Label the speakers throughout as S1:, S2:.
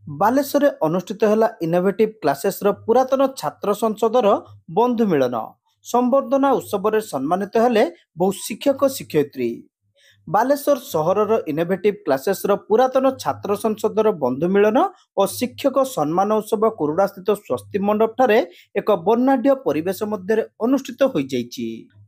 S1: ବାଲେଶ୍ୱରରେ ଅନୁଷ୍ଠିତ ହେଲା ଇନୋଭେଟିଭ କ୍ଲାसेसର ପୁରାତନ ଛାତ୍ର ସଂସଦର ବନ୍ଧୁ ମିଳନ ସମ୍ବର୍ଦ୍ଧନା ଉତ୍ସବରେ ସମ୍ମାନିତ ହେଲେ ବହୁ ଶିକ୍ଷକ ଶିକ୍ଷୟିତ୍ରୀ। ବାଲେଶ୍ୱର ସହରର ଇନୋଭେଟିଭ କ୍ଲାसेसର ପୁରାତନ ଛାତ୍ର ସଂସଦର ବନ୍ଧୁ ମିଳନ ଓ ଶିକ୍ଷକ ସମ୍ମାନ ଉତ୍ସବ କୁରୁଡ଼ାସ୍ଥିତ ସ୍ୱସ୍ତି ମଣ୍ଡପଠାରେ ଏକ ବର୍ଣ୍ଣାଢ୍ୟ ପରିବେଶ ମଧ୍ୟରେ ଅନୁଷ୍ଠିତ ହୋଇଯାଇଛି।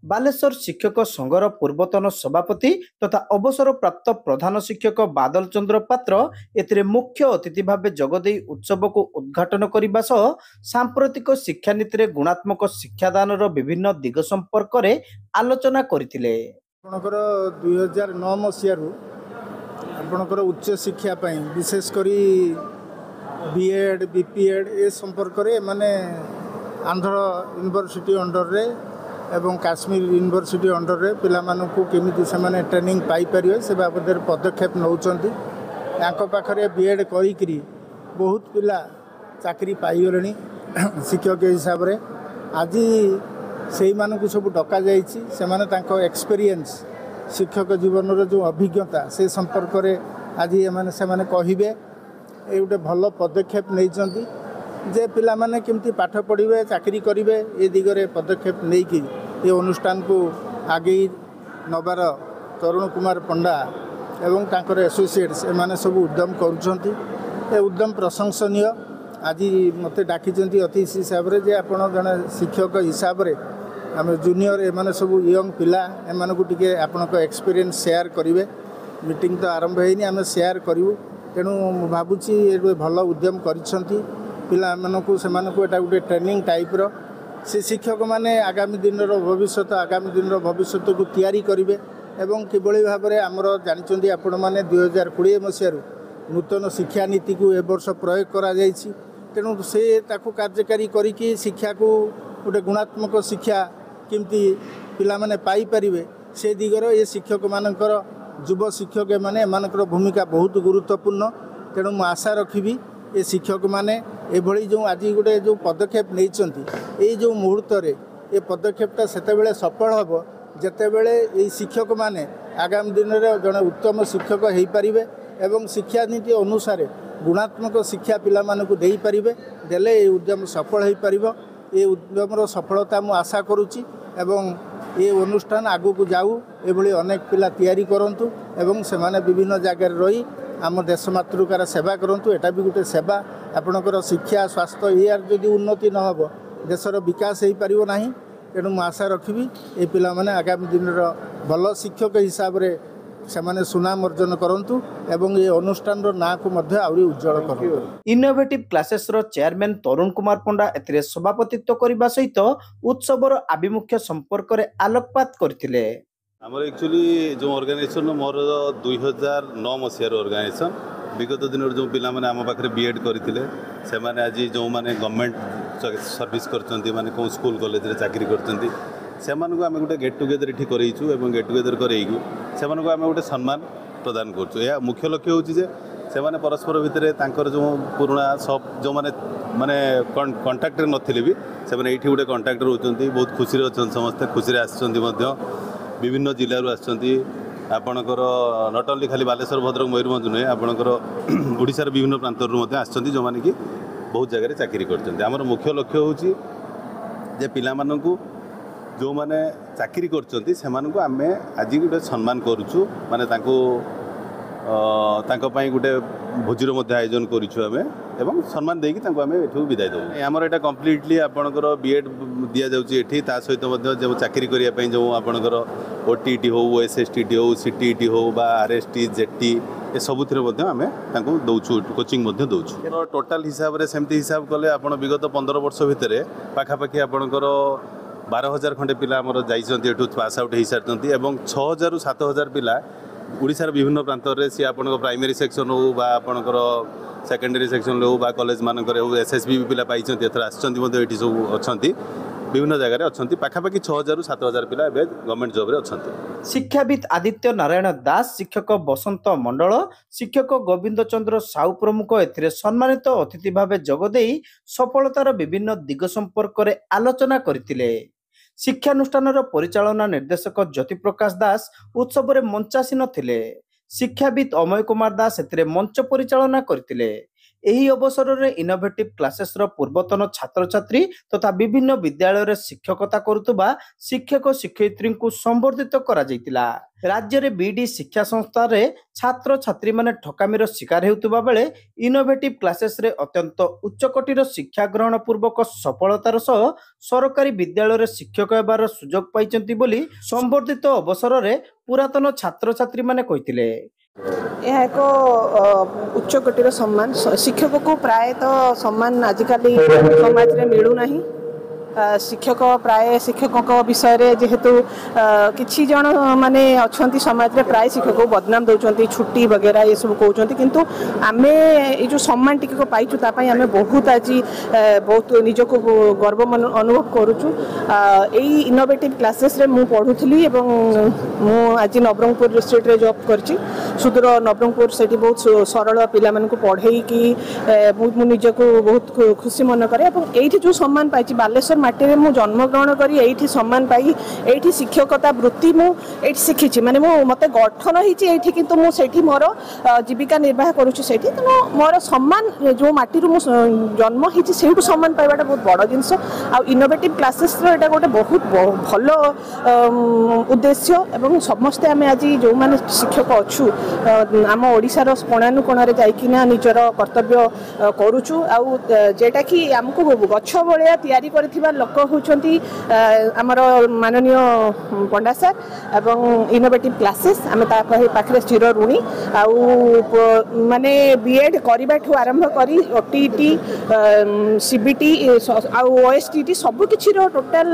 S1: ବାଲେଶ୍ୱର ଶିକ୍ଷକ ସଂଘର ପୂର୍ବତନ ସଭାପତି ତଥା ଅବସରପ୍ରାପ୍ତ ପ୍ରଧାନ ଶିକ୍ଷକ ବାଦଲ ଚନ୍ଦ୍ର ପାତ୍ର ଏଥିରେ ମୁଖ୍ୟ ଅତିଥି ଭାବେ ଯୋଗଦେଇ ଉତ୍ସବକୁ ଉଦ୍ଘାଟନ କରିବା ସହ ସାମ୍ପ୍ରତିକ ଶିକ୍ଷାନୀତିରେ ଗୁଣାତ୍ମକ ଶିକ୍ଷାଦାନର ବିଭିନ୍ନ ଦିଗ ସମ୍ପର୍କରେ ଆଲୋଚନା କରିଥିଲେ।
S2: आपणकर 2009 मसीह आपणकर उच्च शिक्षा विशेषकर बीएड बीपीएड ए संपर्क माने आंध्र यूनिवर्सिटी अंडर रे एवं काश्मीर यूनिवर्सिटी अंडर रे पिला मानकु केमिति से माने ट्रेनिंग पाई परिवे से बाबद पदक्षेप नौचंती यांको पाखरे बीएड करी बहुत पिला चाकरी पाई गलेनी शिक्षक हिसाब रे आज से मानक सब डका जाता एक्सपीरियंस शिक्षक जीवन जो अभिज्ञता से संपर्क में आज से कहे ये गोटे भल पदक्षेप नहीं जे पिला माने केमती पाठ पढ़े चाकरी करेंगे ये दिगरे पदक्षेप नहीं कि ये अनुष्ठान को आगे नबार तरुण कुमार पंडा एवं तांकर एसोसिएट्स एमाने सब उद्यम कर उद्यम प्रशंसनीय। आज मत डाकी अतिथि हिसाब से आपड़ जड़े शिक्षक हिसाब से आम जूनियर एमाने सब यंग पिला एमान को टिके आपनक एक्सपीरियंस शेयर करेंगे मीटिंग तो आरंभ होनी आम शेयर करूँ तेणु भावुची भल उद्यम करिसेंती पिला मानकु सेमानकु एटा गोटे ट्रेनिंग टाइप्र से शिक्षक माने आगामी दिन भविष्य को तैयारी करेंगे एवं किभली भाव में आमर जानते आपण मैंने 2020 मसीह नूतन शिक्षा नीति को ए वर्ष प्रयोग करा जायछि तेणु से ताकू कार्यकारी करिकी शिक्षा को गोटे गुणात्मक शिक्षा केमती पिला माने पाई परिवे से दिगर ये शिक्षक मानकर युव शिक्षक माने एमानकर भूमिका बहुत गुरुत्वपूर्ण। तेणु मु आशा रखिबी ये शिक्षक माने एभली जो आज गोटे जो पदक्षेप नहीं ये जो मुहूर्त रे ये पदक्षेपटा सेतेबेले सफल हम जेतेबेले ये शिक्षक माने आगामी दिन में जड़े उत्तम शिक्षक हो पारिबे एवं शिक्षा नीति अनुसार गुणात्मक शिक्षा पिला मानकु देई परिबे देले ये उद्यम सफल हो पारिबो। ये उद्यमर सफलता मु आशा करुच्ची एवं ये अनुष्ठान आगु को जाऊ एभली अनेक पिला तैयारी करंतु एवं सेमाने विभिन्न जगह रही आम देश मातृकार सेवा करंतु एटा भी गोटे सेवा आपणकर शिक्षा स्वास्थ्य यार जदि उन्नति न हो देशर विकास हो पारिबो नाही। तेणु मु आशा रखिबी ये पिला माने आगामी दिन भल शिक्षक हिसाब से सेमाने सुनाम अर्जन करंतु एवं ये अनुष्ठान ना को मध्य आउरी उज्जवल करंतु।
S1: इनोवेटिव क्लासेस रो चेयरमैन तरुण कुमार पंडा एथिरे सभापतित्व करबा सहित उत्सवर आभिमुख्य संपर्क रे आलोकपात करथिले।
S3: हमर एक्चुअली जो ऑर्गेनाइजेशन मोर 2009 मसीहार ऑर्गेनाइजेशन विगत दिन जो पिला माने आम पाखरे बीएड करथिले से माने आज जो माने गवर्नमेंट सर्विस करचंती माने को स्कूल कॉलेज रे चाकरी करचंती से मानक आम गोटे गेट टुगेदर ये करेचु एवं गेट टुगेदर करैकी से मानक आम गोटे सम्मान प्रदान करचु। यह मुख्य लक्ष्य होची जे से माने परस्पर भितर तांकर जो पुराना सब जो माने माने कांटेक्ट नथिले भी से माने एठी गोटे कांटेक्ट रहउचंती बहुत खुशी रे अछन समस्त खुशी रे आछंती मध्य विभिन्न जिल्ला रु आछंती आपणकर नॉट ओनली खाली बालेश्वर भद्रक मयूरभंज नुहे आपणकर ओडिशार विभिन्न प्रांत रु मध्य आछंती जो माने कि बहुत जगह चाकरी करचंती। हमर मुख्य लक्ष्य होची जे पिला मानकु जो माने चाकरी करचंती सेमानकु आमे आज गोटे सम्मान करूछु माने तांको पई गोटे भोजीर मध्य आयोजन करिछु आमे एवं सम्मान देकी तांको आमे एठु विदाय दउ। हमर एटा कंप्लीटली आपणकर बीएड दिया जाउची एठी ता सहित मध्य जो चाकरी करिया पई जो आपणकर ओटीटी हो एसएसटीटी हो सीटीटी हो बा आरएसटी जेटी ए सबुथिरे मध्य आमे तांको दउछु कोचिंग मध्य दउछु। टोटल हिसाब रे सेमती हिसाब कले आपण विगत 15 वर्ष भितरे पाखा पाखी आपणकर 12,000 खंडे पिला आमर जाइछन्ती एठु पास आउट हो सारछन्ती एवं 6,000 रु 7,000 पिला ओडिशार विभिन्न प्रांत रे सी आपन प्राइमरी सेक्शन हो बा आपनकर सेकेंडरी सेक्शन हो बा कॉलेज मानकर हो एसएसबी पिला पाइछन्ती एथरा आछन्ती मध्ये एठी सब अछन्ती विभिन्न जगह रे अछन्ती पाखा पाखी 6,000 रु 7,000 पिला एबे गवर्नमेंट जॉब रे अछन्ती।
S1: शिक्षाविद आदित्य नारायण दास शिक्षक बसंत मंडल शिक्षक गोविंद चंद्र साहू प्रमुख एथिरे सम्मानित अतिथि भावे जोगदेई सफलतार विभिन्न दिग संपर्क रे आलोचना करथिले। शिक्षानुष्ठानर परिचालना निर्देशक ज्योति प्रकाश दास उत्सव में मंचासीन थिले। शिक्षाविद अमय कुमार दास एथिरे मंच परिचालना करथिले। ଏହି ଅବସରରେ ଇନୋଭେଟିଭ କ୍ଲାसेसର ପୂର୍ବତନ ଛାତ୍ରଛାତ୍ରୀ ତଥା ବିଭିନ୍ନ ବିଦ୍ୟାଳୟରେ ଶିକ୍ଷକତା କରୁଥିବା ଶିକ୍ଷକ ଶିକ୍ଷୟିତ୍ରୀଙ୍କୁ ସମ୍ବର୍ଦ୍ଧିତ କରାଯାଇଥିଲା। ରାଜ୍ୟରେ ବିଡି ଶିକ୍ଷା ସଂସ୍ଥାରେ ଛାତ୍ରଛାତ୍ରୀମାନେ ଠକାମିର ଶିକାର ହେଉଥିବା ବେଳେ ଇନୋଭେଟିଭ କ୍ଲାसेसରେ ଅତ୍ୟନ୍ତ ଉଚ୍ଚକୋଟୀର ଶିକ୍ଷା ଗ୍ରହଣ ପୂର୍ବକ ସଫଳତାର ସହ ସରକାରୀ ବିଦ୍ୟାଳୟରେ ଶିକ୍ଷକ ହେବାର ସୁଯୋଗ ପାଇଛନ୍ତି ବୋଲି ସମ୍ବର୍ଦ୍ଧିତ ଅବସରରେ ପୁରାତନ ଛାତ୍ରଛାତ୍ରୀମାନେ କହିଥିଲେ।
S4: यह एक उच्चकोटीर सम्मान शिक्षक को प्रायतः सम्मान आजिकल समाज में मिलूना। शिक्षक प्राय शिक्षकों विषय रे जेहेतु किछि जन माने अछंती समाज रे प्राय शिक्षक को बदनाम दउचंती छुट्टी वगैरह ये सब कहउचंती किंतु आमे ए जो सम्मान टिके को पाइछु ता पई आमे बहुत आज बहुत निज को गर्व अनुभव करूछु। एई इनोवेटिव क्लासेस रे मु पढुथली एवं मु आज नवरंगपुर डिस्ट्रिक्ट रे जॉब करछि। सुदूर नवरंगपुर सेठी बहुत सरल पिला मन को पढ़ेई कि मु निज को बहुत खुशी मन करे एवं एठी जो सम्मान पाइछि बालेश्वर माटी में मु जन्मग्रहण करी एठी सम्मान पाई एठी शिक्षकता वृत्ति मु एठी शिखिछि माने मु मते गठन हिछि एठी किंतु मु सेठी मोर जीविका निर्वाह करूछि सेठी तो मोर सम्मान जो माटी रु मु जन्म हिछि सेठु सम्मान पाइबाटा बहुत बड़ जिंस। आ इनोवेटिव क्लासेस रो एटा गोटे बहुत भलो उद्देश्य एवं समस्त आमे आज जो माने शिक्षक अछु आम ओडिसा रो कोणानु कोणारे जाइकिना निजर कर्तव्य करूछु। आ जेटा कि हमको गछ बळिया तयारी करथिबा लोक होउछंती हमर माननीय पंडा सर एवं इनोवेटिव क्लासेस आमे ता पाखरे चिर ऋणी। आ माने बीएड करबा ठु आरंभ करी ओटीटी सीबीटी आ ओएसटीटी सब किछि रो टोटल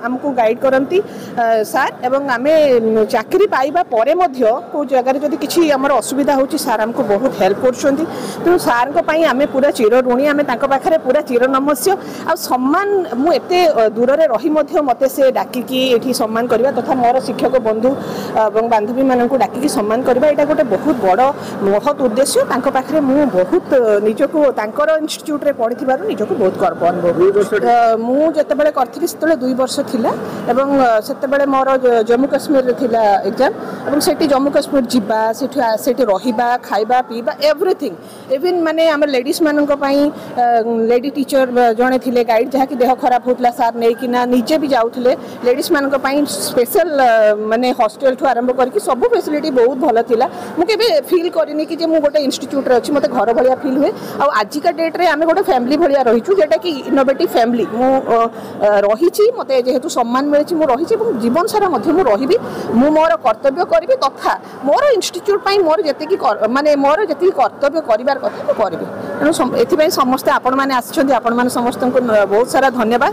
S4: हमको गाइड करंती सर एवं आमे चाकरी पाइबा परे मध्य को जगह जदी किछि हमर असुविधा होछि सर हमको बहुत हेल्प करछंती। तो सर को पई आमे पूरा चिर ऋणी आमे तांको पाखरे पूरा चिर नमस्य। आ सम्मान मु एते दूर रे रही मध्य मते से डाकी कि एठी सम्मान करबा तथा मोर शिक्षक बंधु एवं बांधवी मानन को डाकी कि सम्मान करबा एटा गोटे बहुत बड़ महत उद्देश्य। तांको पाखरे मु बहुत निजको तांकर इंस्टीट्यूट रे पढिथिबारु निजको बहुत गर्व अनुभव। मु जते बेले करथिली सेतले 2 वर्ष थिला एवं सेते बेले मोर जम्मू कश्मीर रे थिला एग्जाम एवं सेठी जम्मू कश्मीर जिबा सेठी रहिबा खाइबा पीबा एवरीथिंग इवन माने हमर लेडीज मानन को पई लेडी टीचर जणे थिले गाइड जहा कि देह खराब होतला सार नै कि ना निजे भी जाउथले लेडीज मान को पई स्पेशल माने हॉस्टल ठु आरंभ करके सब फैसिलिटी बहुत भलो थिला। मु केबे फील करिनी कि जे मु गोटे इंस्टीट्यूट रे अछि मते घर भलिया फील हुए। आ आज का डेट रे आमे गोटे फैमिली भलिया रहिछु जेटा कि इनोवेटिव फैमिली मु रहिछि मते जेहेतु सम्मान मिलिछि मु रहिछि एवं जीवन सारा मध्ये मु रहिबी मु मोर कर्तव्य करबी तथा मोर इंस्टीट्यूट पई मोर जति कि माने मोर जति कर्तव्य करिवार कथा मु करबी। एनु एथि पई समस्त आपण माने आछछन्ती आपण माने समस्त को बहुत सारा धन्यवाद।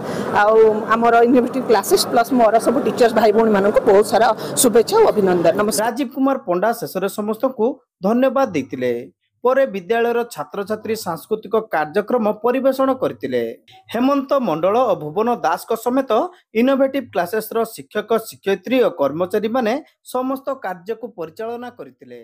S4: आमर इनोवेटिव क्लासेस प्लस मोर सब टीचर्स भाई भौणी मानन को बहुत सारा शुभेच्छा और अभिनंदन। नमस्कार।
S1: राजीव कुमार पंडा शेषरे समस्त को धन्यवाद देथिले। परे विद्यालयर छात्र छात्री सांस्कृतिक कार्यक्रम परिवेषण करथिले। हेमंत मंडल और भुवन दास को समेत इनोवेटिव क्लासेस रो शिक्षक शिक्षयित्री और कर्मचारी माने समस्त कार्य को परिचालना करथिले।